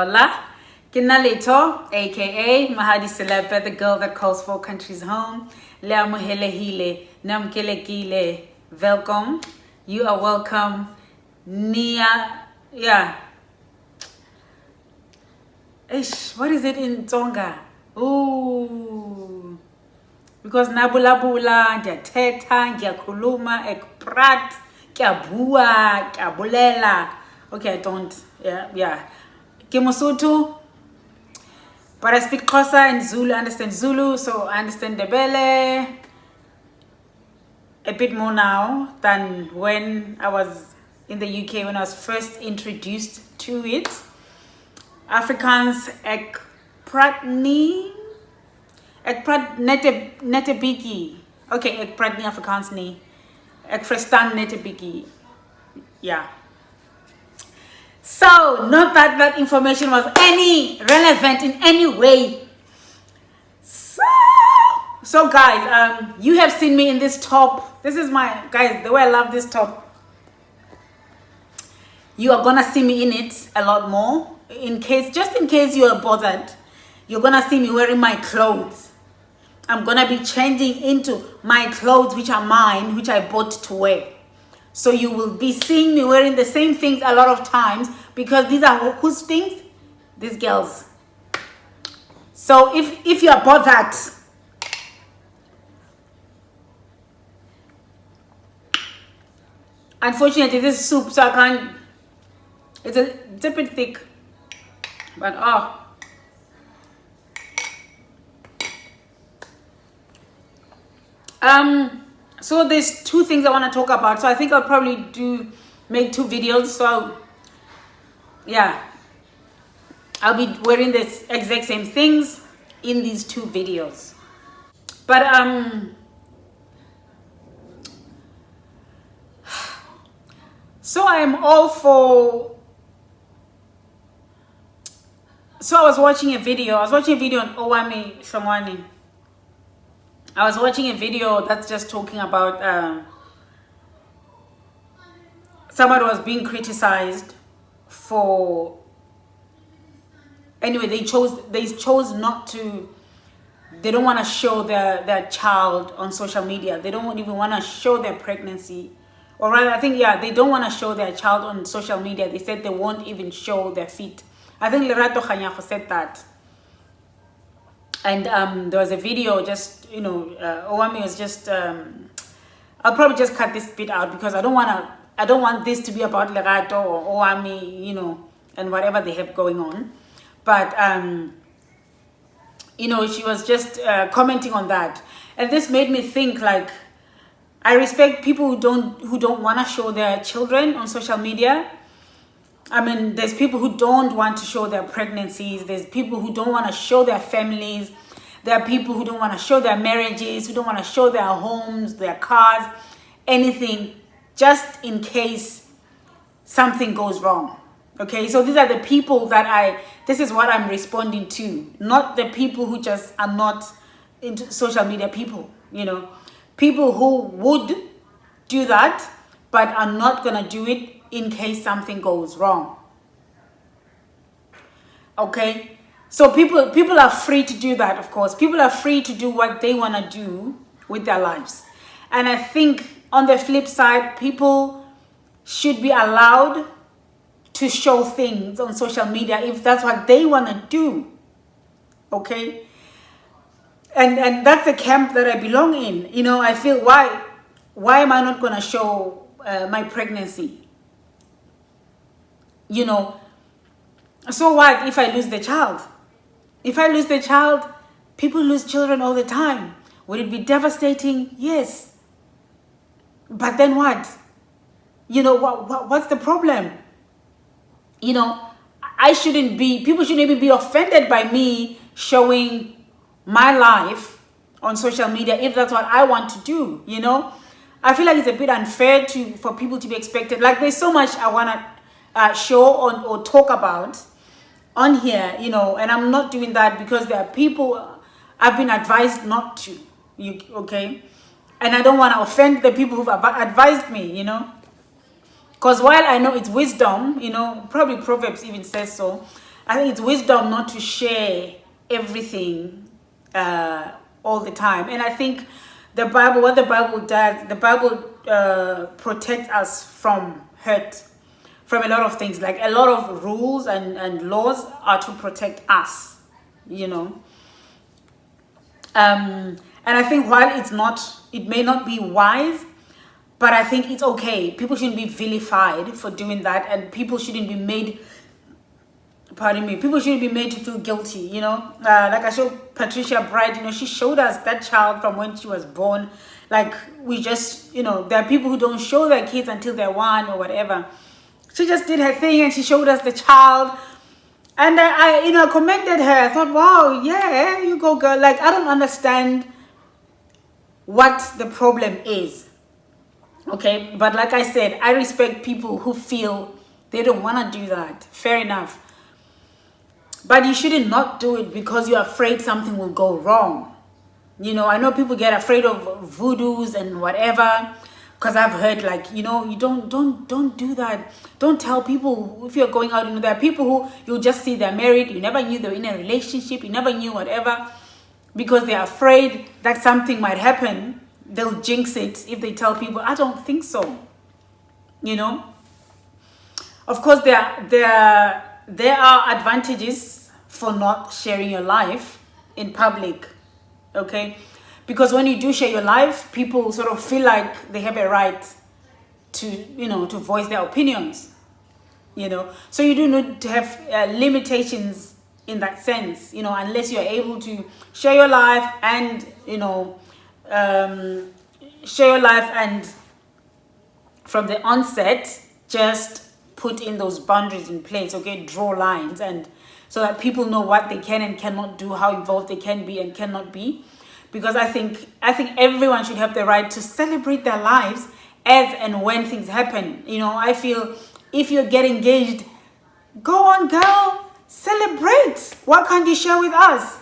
Hola. Kinalito, aka Mahali Selepe, the girl that calls 4 countries home. Leamuhelehile, namkelekile. Welcome. You are welcome. Nia, yeah. Ish, what is it in Tonga? Ooh. Because nabula-bula, ndiyathetha, ngiyakhuluma, ekprat, kyabua, kyabulela. Okay, I don't, yeah. Ke Mosotho, but I speak Xhosa and Zulu, I understand Zulu, so I understand Ndebele a bit more now than when I was in the UK, when I was first introduced to it. Afrikaans, ek praat net 'n bietjie. Okay, ek praat nie Afrikaans nie. Ek verstaan net 'n bietjie. Yeah. So, not that that information was any relevant in any way. So guys, you have seen me in this top. This is my, guys, the way I love this top. You are gonna see me in it a lot more. Just in case you are bothered, you're gonna see me wearing my clothes. I'm gonna be changing into my clothes, which are mine, which I bought to wear. So you will be seeing me wearing the same things a lot of times, because these are whose things? These girls. So if you are bothered, unfortunately this is soup, so I can't, it's a bit thick, but so there's 2 things I want to talk about. So I think I'll probably make 2 videos. So yeah, I'll be wearing this exact same things in these 2 videos. But so I am all for. So I was watching a video on Owami Shongwani. I was watching a video that's just talking about somebody was being criticized for, anyway, they chose not to, they don't want to show their child on social media. They don't even want to show their pregnancy, or rather, I think, yeah, they don't want to show their child on social media. They said they won't even show their feet. I think Lerato Kganyago said that. And there was a video, just, Owami was just, I'll probably just cut this bit out, because I don't want this to be about Lerato or Owami, and whatever they have going on. But, she was just commenting on that. And this made me think, like, I respect people who don't want to show their children on social media. I mean, there's people who don't want to show their pregnancies. There's people who don't want to show their families. There are people who don't want to show their marriages, who don't want to show their homes, their cars, anything, just in case something goes wrong. Okay, so these are the people that this is what I'm responding to, not the people who just are not into social media people, people who would do that, but are not going to do it in case something goes wrong. Okay, so people are free to do that. Of course, people are free to do what they want to do with their lives. And I think on the flip side, people should be allowed to show things on social media if that's what they want to do. Okay, and that's the camp that I belong in. I feel, why am I not going to show my pregnancy? So what if I lose the child? If I lose the child, people lose children all the time. Would it be devastating? Yes. But then what? What's the problem? People shouldn't even be offended by me showing my life on social media if that's what I want to do. I feel like it's a bit unfair for people to be expected. Like, there's so much I want to show or talk about on here, and I'm not doing that because there are people I've been advised not to, okay? And I don't want to offend the people who've advised me, Because while I know it's wisdom, probably Proverbs even says so, I think it's wisdom not to share everything all the time. And I think the Bible, what the Bible does, the Bible protects us from hurt, from a lot of things. Like a lot of rules and laws are to protect us, you know. And I think while it may not be wise, but I think it's okay. People shouldn't be vilified for doing that, and people shouldn't be made, people shouldn't be made to feel guilty, you know. Like I showed Patricia Bright, you know, she showed us that child from when she was born. Like we just, you know, there are people who don't show their kids until they're 1 or whatever. She just did her thing and she showed us the child. And I you know, commended her. I thought, wow, yeah, you go girl. Like, I don't understand what the problem is. Okay, but like I said, I respect people who feel they don't want to do that. Fair enough. But you shouldn't not do it because you're afraid something will go wrong. You know, I know people get afraid of voodoos and whatever. Because I've heard, like, you know, you don't do that. Don't tell people if you're going out. You know, there are people who you'll just see they're married. You never knew they were in a relationship. You never knew whatever. Because they're afraid that something might happen. They'll jinx it if they tell people. I don't think so. You know. Of course, there are advantages for not sharing your life in public. Okay. Because when you do share your life, people sort of feel like they have a right to, you know, to voice their opinions, you know. So you do need to have limitations in that sense, you know, unless you're able to share your life and, you know, share your life and from the onset, just put in those boundaries in place, okay, draw lines, and so that people know what they can and cannot do, how involved they can be and cannot be. Because I think everyone should have the right to celebrate their lives as and when things happen. You know, I feel if you get engaged, go on, girl, celebrate. What can't you share with us?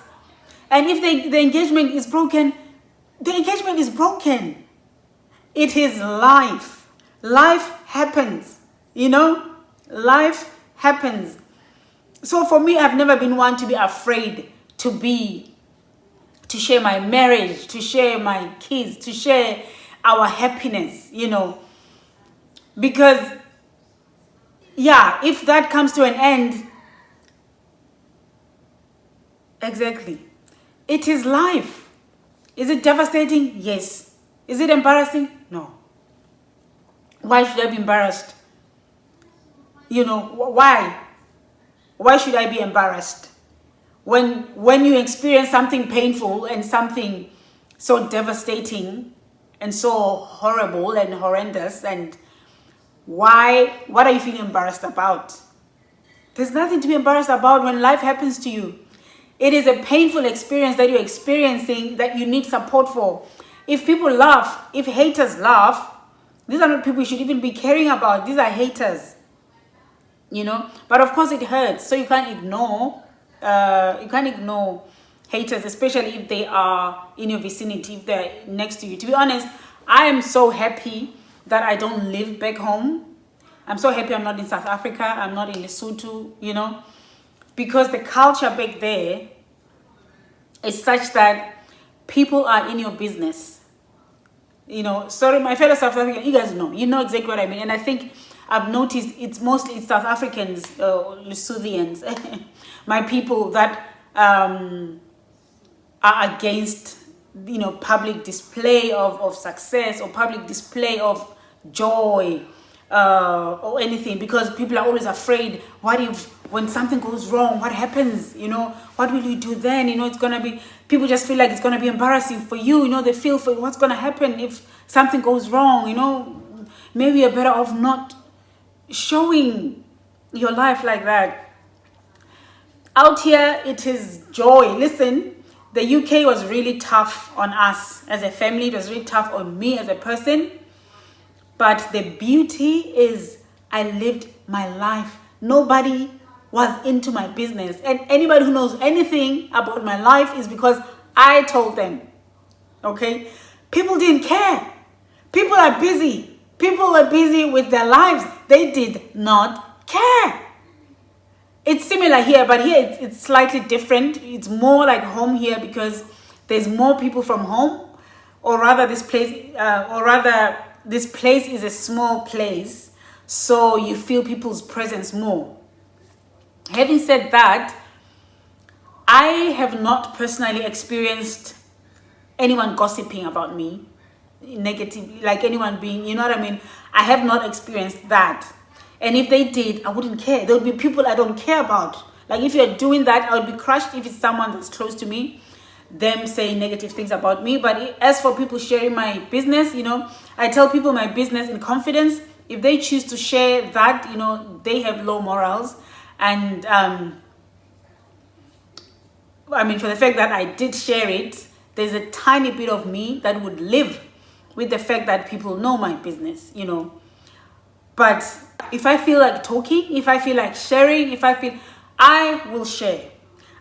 And if the engagement is broken, the engagement is broken. It is life. Life happens. You know, life happens. So for me, I've never been one to be afraid to share my marriage, to share my kids, to share our happiness, you know. Because, yeah, if that comes to an end, exactly. It is life. Is it devastating? Yes. Is it embarrassing? No. Why should I be embarrassed? You know, why? Why should I be embarrassed? When you experience something painful and something so devastating and so horrible and horrendous, and what are you feeling embarrassed about? There's nothing to be embarrassed about when life happens to you. It is a painful experience that you're experiencing that you need support for. If people laugh, if haters laugh, these are not people you should even be caring about. These are haters, you know. But of course it hurts, so you can't ignore haters, especially if they are in your vicinity, if they're next to you. To be honest, I am so happy that I don't live back home. I'm so happy I'm not in South Africa. I'm not in Lesotho, you know, because the culture back there is such that people are in your business. You know, sorry, my fellow South Africans, you guys know exactly what I mean. And I think I've noticed it's mostly South Africans, Lesothians, my people that are against, you know, public display of success or public display of joy or anything, because people are always afraid. What if when something goes wrong, what happens? You know, what will you do then? You know, it's gonna be, people just feel like it's gonna be embarrassing for you. You know, they feel for what's gonna happen if something goes wrong. You know, maybe you're better off not showing your life like that. Out here, it is joy. Listen, the UK was really tough on us as a family. It was really tough on me as a person. But the beauty is I lived my life. Nobody was into my business. And anybody who knows anything about my life is because I told them. Okay? People didn't care. People are busy. People are busy with their lives. They did not care. It's similar here, but here it's slightly different. It's more like home here because there's more people from home, or rather this place is a small place, so you feel people's presence more. Having said that, I have not personally experienced anyone gossiping about me negatively, like anyone being, you know what I mean? I have not experienced that. And if they did, I wouldn't care. There would be people I don't care about. Like if you're doing that, I would be crushed if it's someone that's close to me, them saying negative things about me. But as for people sharing my business, you know, I tell people my business in confidence. If they choose to share that, you know, they have low morals. And I mean, for the fact that I did share it, there's a tiny bit of me that would live with the fact that people know my business, you know. But if I feel like talking, if I feel like sharing, I will share.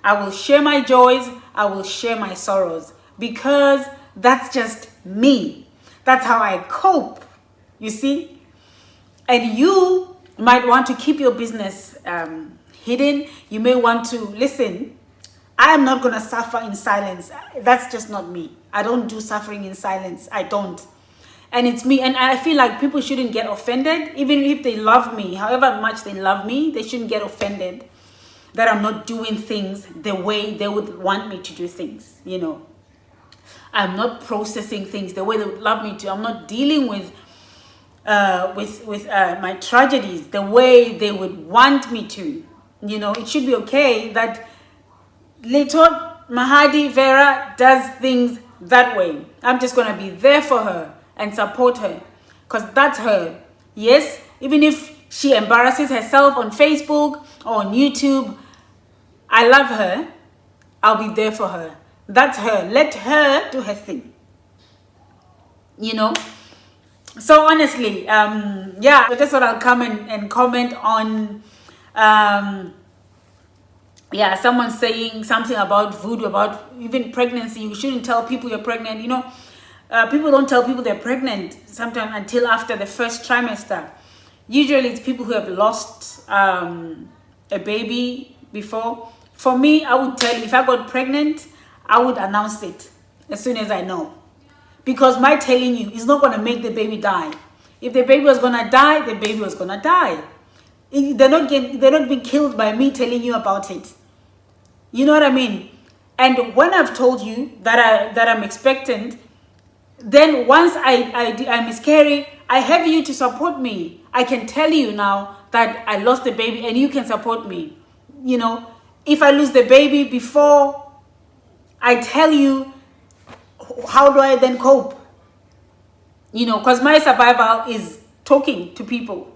I will share my joys. I will share my sorrows, because that's just me. That's how I cope, you see. And you might want to keep your business hidden. You may want to listen. I am not going to suffer in silence. That's just not me. I don't do suffering in silence. I don't. And it's me. And I feel like people shouldn't get offended. Even if they love me, however much they love me, they shouldn't get offended that I'm not doing things the way they would want me to do things, you know. I'm not processing things the way they would love me to. I'm not dealing with my tragedies the way they would want me to. You know, it should be okay that little Mahali Vera does things that way. I'm just going to be there for her and support her, because that's her. Yes, even if she embarrasses herself on Facebook or on YouTube, I love her. I'll be there for her. That's her. Let her do her thing. You know? So honestly, yeah, I just thought I'll come and comment on, yeah, someone saying something about voodoo, about even pregnancy. You shouldn't tell people you're pregnant. You know, people don't tell people they're pregnant sometimes until after the first trimester. Usually it's people who have lost a baby before. For me, I would tell you, if I got pregnant, I would announce it as soon as I know. Because my telling you is not going to make the baby die. If the baby was going to die, the baby was going to die. They're not being killed by me telling you about it. You know what I mean? And when I've told you that I'm expectant, then once I miscarry, I have you to support me. I can tell you now that I lost the baby and you can support me. You know, if I lose the baby before I tell you, how do I then cope? You know, because my survival is talking to people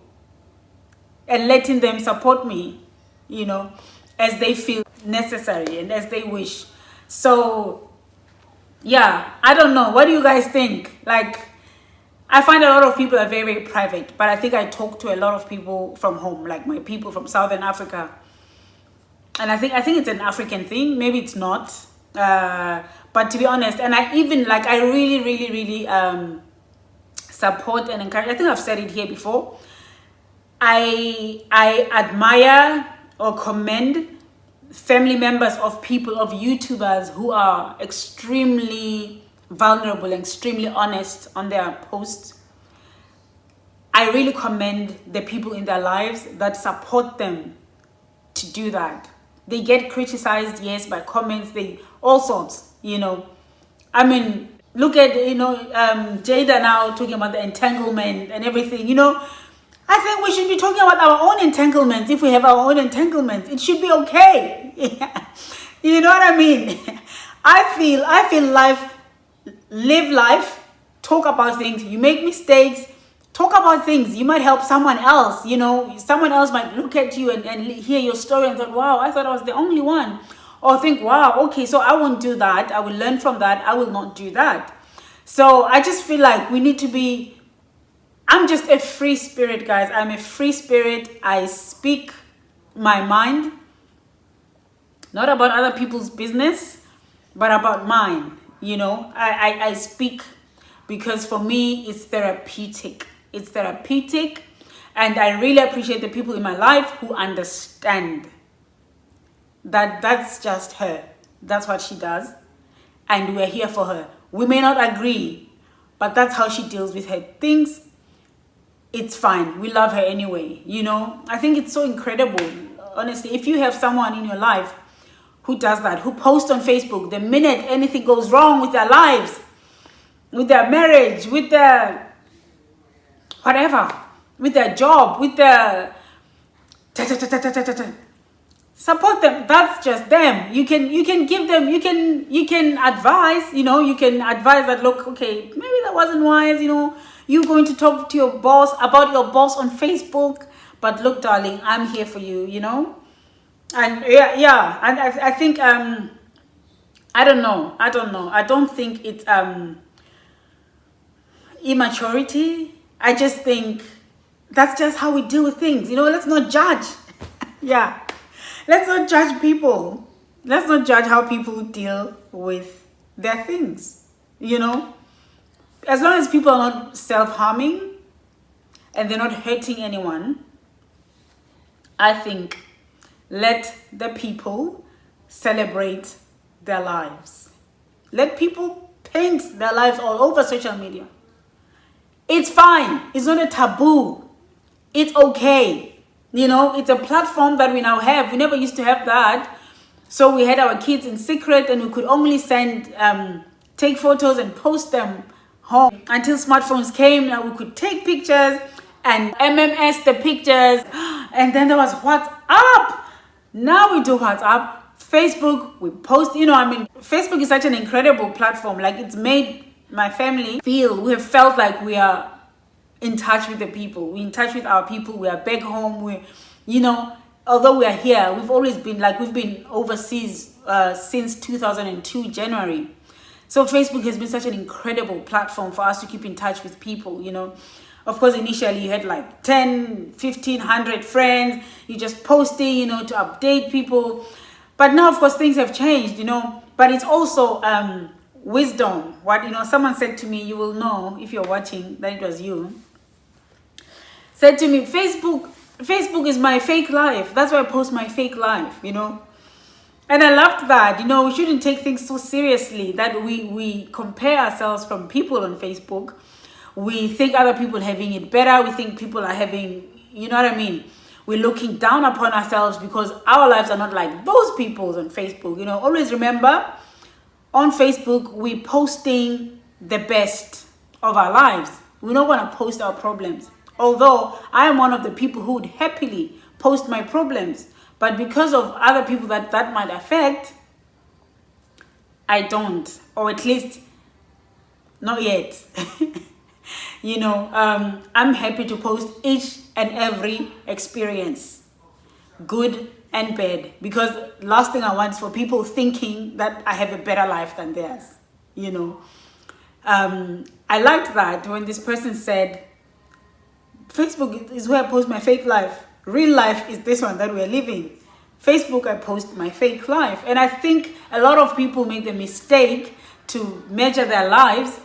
and letting them support me, you know, as they feel necessary and as they wish. So, yeah, I don't know. What do you guys think? Like, I find a lot of people are very, very private, but I think I talk to a lot of people from home, like my people from Southern Africa. And I think it's an African thing. Maybe it's not. But to be honest, and I even like, I really, really, really support and encourage. I think I've said it here before. I admire or commend family members of people, of YouTubers who are extremely vulnerable and extremely honest on their posts. I really commend the people in their lives that support them to do that. They get criticized, yes, by comments, all sorts, you know. I mean, look at, you know, Jada now talking about the entanglement and everything, you know. I think we should be talking about our own entanglements. If we have our own entanglements, it should be okay. You know what I mean? I feel live life, talk about things. You make mistakes, talk about things. You might help someone else, you know. Someone else might look at you and hear your story and thought, wow, I thought I was the only one. Or think, wow, okay, so I won't do that. I will learn from that. I will not do that. So I just feel like we need to be, I'm just a free spirit, guys. I'm a free spirit. I speak my mind, not about other people's business, but about mine. You know, I speak because for me, it's therapeutic. It's therapeutic. And I really appreciate the people in my life who understand. that's just her. That's what she does. And we're here for her. We may not agree, but that's how she deals with her things. It's fine. We love her anyway. I think it's so incredible. Honestly, if you have someone in your life who does that, who posts on Facebook the minute anything goes wrong with their lives, with their marriage, with their whatever, with their job, with their support them. That's just them. You can give them, you can advise, you can advise that, look, okay, maybe that wasn't wise, you're going to talk to your boss about your boss on Facebook, but look, darling, I'm here for you, and yeah, and I think I don't know. I don't think it's immaturity. I just think that's just how we deal with things. Let's not judge. Yeah. Let's not judge people. Let's not judge how people deal with their things. As long as people are not self-harming and they're not hurting anyone, I think let the people celebrate their lives. Let people paint their lives all over social media. It's fine. It's not a taboo. It's okay. It's a platform that we now have. We never used to have that. So we had our kids in secret and we could only take photos and post them home. Until smartphones came, now we could take pictures and MMS the pictures. And then there was WhatsApp. Now we do WhatsApp. Facebook, we post, Facebook is such an incredible platform. Like, it's made my family we have felt like we are in touch with the people. We're in touch with our people. We are back home. Although we are here, we've always been we've been overseas since 2002, January. So Facebook has been such an incredible platform for us to keep in touch with people, Of course, initially you had 10, 1,500 friends. You just posting, to update people. But now, of course, things have changed, But it's also wisdom. Someone said to me, you will know if you're watching that it was you. Said to me, Facebook is my fake life. That's why I post my fake life, And I loved that. We shouldn't take things so seriously that we compare ourselves from people on Facebook. We think other people are having it better. We think people are having, you know what I mean? We're looking down upon ourselves because our lives are not like those people's on Facebook. Always remember, on Facebook, we're posting the best of our lives. We don't want to post our problems. Although I am one of the people who would happily post my problems. But because of other people that might affect, I don't. Or at least, not yet. I'm happy to post each and every experience, good and bad. Because last thing I want is for people thinking that I have a better life than theirs. I liked that when this person said, Facebook is where I post my fake life. Real life is this one that we're living. Facebook, I post my fake life. And I think a lot of people make the mistake to measure their lives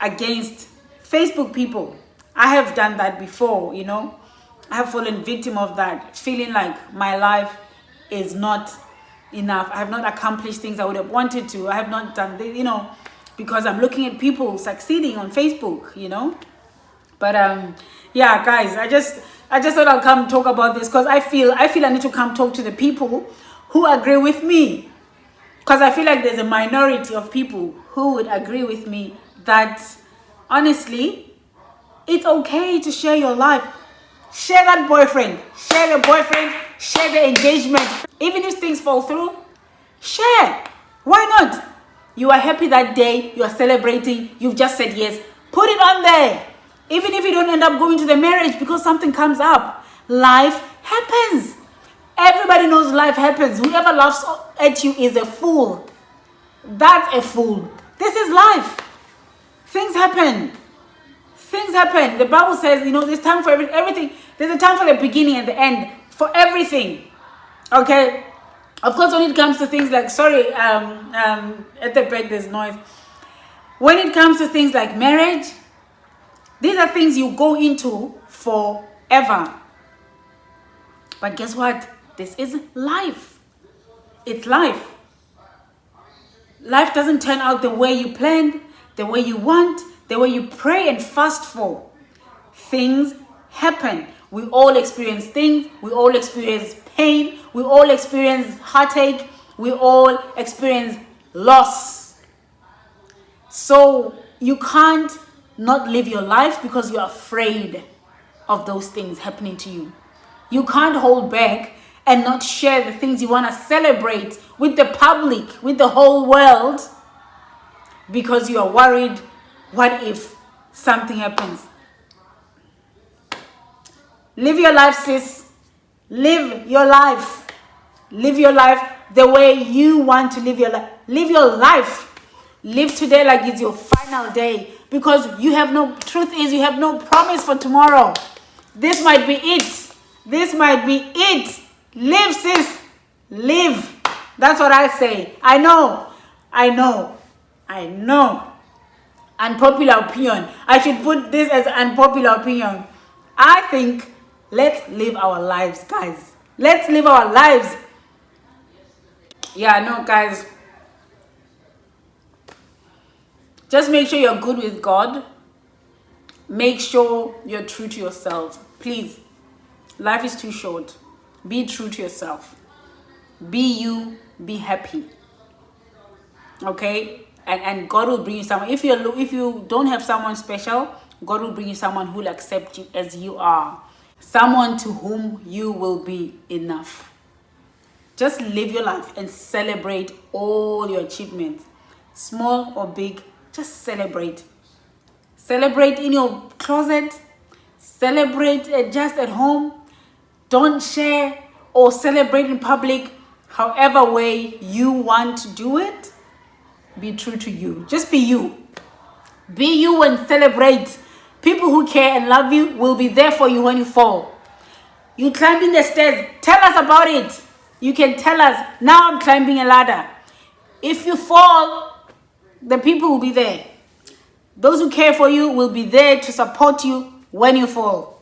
against Facebook people. I have done that before, I have fallen victim of that, feeling like my life is not enough. I have not accomplished things I would have wanted to. I have not done this, because I'm looking at people succeeding on Facebook, But yeah, guys, I just thought I'll come talk about this because I feel I need to come talk to the people who agree with me. Because I feel like there's a minority of people who would agree with me that honestly, it's okay to share your life. Share that boyfriend, share the boyfriend, share the engagement. Even if things fall through, share. Why not? You are happy that day, you are celebrating, you've just said yes. Put it on there. Even if you don't end up going to the marriage because something comes up. Life happens. Everybody knows life happens. Whoever laughs at you is a fool. That's a fool. This is life. Things happen. Things happen. The Bible says, there's time for everything. There's a time for the beginning and the end. For everything. Okay? Of course, when it comes to things like, at the back there's noise. When it comes to things like marriage, these are things you go into forever. But guess what? This is life. It's life. Life doesn't turn out the way you planned, the way you want, the way you pray and fast for. Things happen. We all experience things. We all experience pain. We all experience heartache. We all experience loss. So you can't not live your life because you're afraid of those things happening to you. You can't hold back and not share the things you want to celebrate with the public, with the whole world, because you are worried, what if something happens? Live your life, sis. Live your life. Live your life the way you want to live your life. Live your life. Live today like it's your final day, because truth is, you have no promise for tomorrow. This might be it. This might be it. Live, sis. Live. That's what I say. I know. Unpopular opinion. I should put this as unpopular opinion. I think let's live our lives, guys. Let's live our lives. Yeah, no, guys. Just make sure you're good with God. Make sure you're true to yourself. Please. Life is too short. Be true to yourself. Be you. Be happy. Okay? And God will bring you someone. If you don't have someone special, God will bring you someone who will accept you as you are. Someone to whom you will be enough. Just live your life and celebrate all your achievements. Small or big, just celebrate. Celebrate in your closet. Celebrate just at home. Don't share or celebrate in public. However way you want to do it, be true to you. Just be you. Be you and celebrate. People who care and love you will be there for you when you fall. You climbing the stairs, tell us about it. You can tell us, now I'm climbing a ladder. If you fall, the people will be there. Those who care for you will be there to support you when you fall.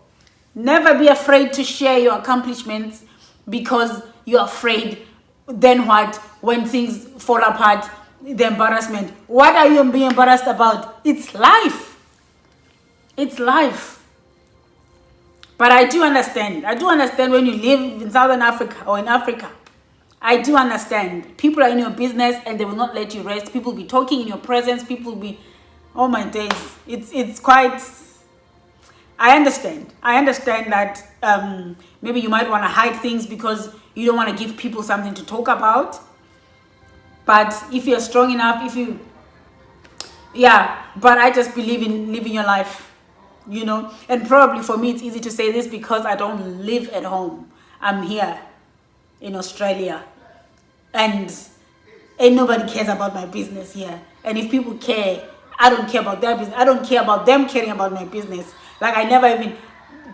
Never be afraid to share your accomplishments, because you're afraid, then what? When things fall apart, the embarrassment. What are you being embarrassed about? It's life. It's life. But I do understand. I do understand when you live in Southern Africa or in Africa. I do understand. People are in your business and they will not let you rest. People will be talking in your presence. People will be, oh my days. It's quite, I understand. I understand that maybe you might want to hide things because you don't want to give people something to talk about. But if you're strong enough, but I just believe in living your life. And probably for me it's easy to say this because I don't live at home. I'm here in Australia and ain't nobody cares about my business here. And if people care, I don't care about their business. I don't care about them caring about my business. Like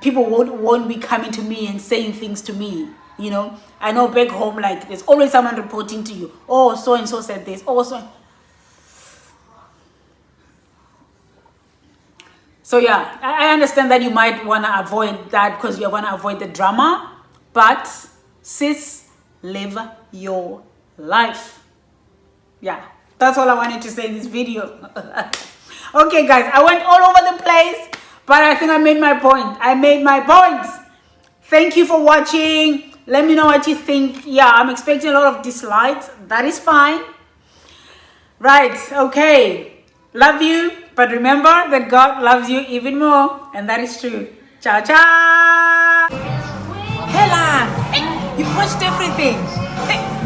people won't be coming to me and saying things to me. I know back home, like there's always someone reporting to you. Oh, so and so said this. Oh, So yeah, I understand that you might want to avoid that because you want to avoid the drama. But sis, live your life. Yeah, that's all I wanted to say in this video. Okay, guys, I went all over the place, but I think I made my point. Thank you for watching. Let me know what you think. Yeah, I'm expecting a lot of dislikes. That is fine. Right, okay. Love you. But remember that God loves you even more. And that is true. Ciao, ciao. Helen, you watched everything.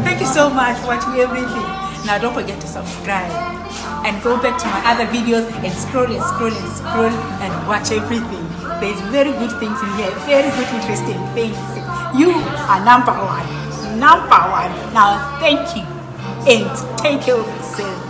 Thank you so much for watching everything. Now don't forget to subscribe. And go back to my other videos and scroll and watch everything. There's very good things in here. Very good, interesting things. You are number one. Now, thank you. And take care of yourself.